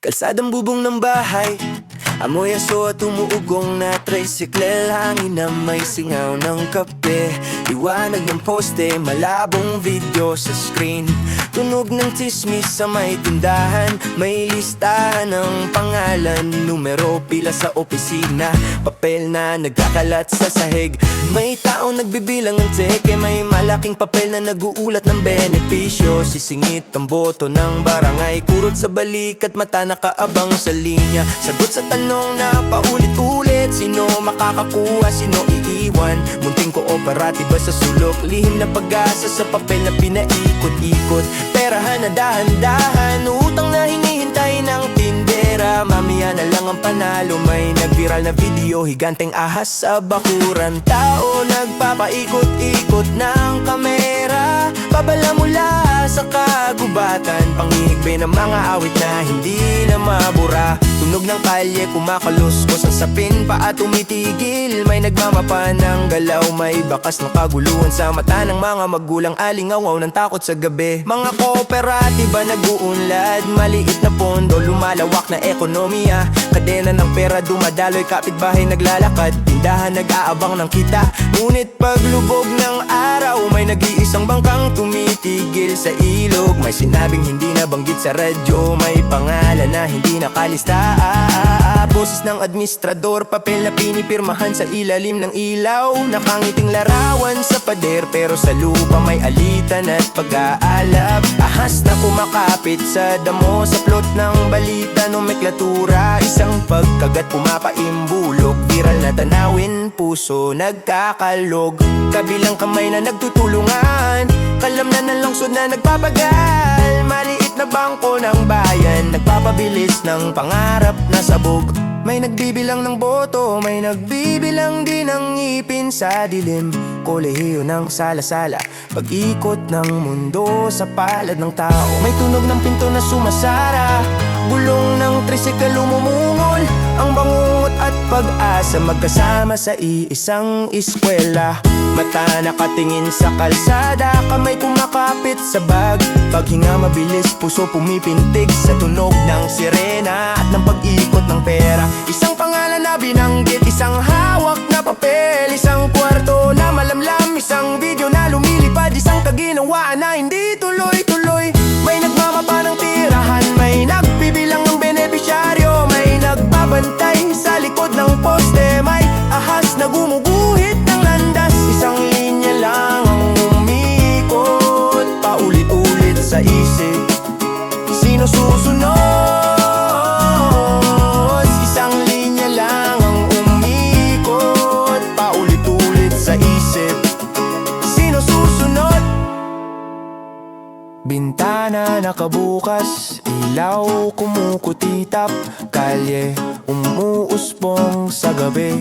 Kalsadang bubong ng bahay, amoy aso at umuugong na tricycle. Hangin na may singaw ng kape, liwanag ng poste, malabong video sa screen. Tunog ng tsismis sa may tindahan, may listahan ng pangalan, numero, pila sa opisina, papel na nagkakalat sa sahig. May taong nagbibilang ng tseke, may malaking papel na naguulat ng benepisyo. Sisingit ang boto ng barangay, kurot sa balik at mata nakaabang sa linya. Sagot sa tanong na paulit-ulit, sino makakakuha, sino iiwan. Munting kooperatiba sa sulok, lihim na pag-asa sa papel na pinaikot-ikot. Perahan na dahan-dahan, utang na hinihintay ng tindera. Mamaya na lang ang panalo, may nag-viral na video, higanteng ahas sa bakuran. Tao nagpapaikot-ikot ng kamera, babala mula sa kagubatan, pangihigbe ng mga awit na hindi na mabura. Tunog ng kalye, kumakaluskos ang sapin, paa tumitigil, may nagmamapa ng galaw. May bakas ng kaguluhan sa mata ng mga magulang, alingawaw ng takot sa gabi. Mga kooperatiba nag-uunlad, maliit na pondo, lumalawak na ekonomiya. Kadena ng pera dumadaloy, kapitbahay naglalakad, tindahan nag-aabang ng kita. Ngunit paglubog ng araw, may nag-iisang bangkang tumitigil sa ilog. May sinabing hindi nabanggit sa radyo, may pangalan na hindi nakalista. Boses ng administrador, papel na pinipirmahan sa ilalim ng ilaw. Nakangiting larawan sa pader, pero sa lupa may alitan at pag-aalab. Ahas na kumakapit sa damo, sa plot ng balita nomenklatura. Isang pagkagat pumapaimbulok, viral na tanawin, puso nagkakalog. Kabilang kamay na nagtutulungan, kalam na ng lungsod na nagpapagal. Maliit na bangko ng bayan, nagpapabilis ng pangarap na sabog. May nagbibilang ng boto, may nagbibilang din ng ngipin sa dilim. Kolehiyo ng sala-sala, pag-ikot ng mundo sa palad ng tao. May tunog ng pinto na sumasara, bulong ng tricycle umumungol. Ang bangungot at pag-asa magkasama sa iisang eskwela. Mata nakatingin sa kalsada, kamay kumakapit sa bag. Paghinga mabilis, puso pumipintig sa tunog ng sirena at ng pag-ikot ng pera. Isang pangalan na binanggit, isang hawak na papel, isang kwarto na malamlam, isang video na lumilipad, isang kaginawaan na hindi tuloy-tuloy. May nagmamapa ng tirahan, may nagbibilang ng benepisyaryo, may nagbabantay sa likod ng poste, may ahas na gumuguhit ng landas. Isang linya lang ang umikot, paulit-ulit sa isip, sino susunod? Isang linya lang ang umikot, paulit-ulit sa isip, sino susunod? Bintana nakabukas, ilaw kumukutitap, kalye umuusbong sa gabi.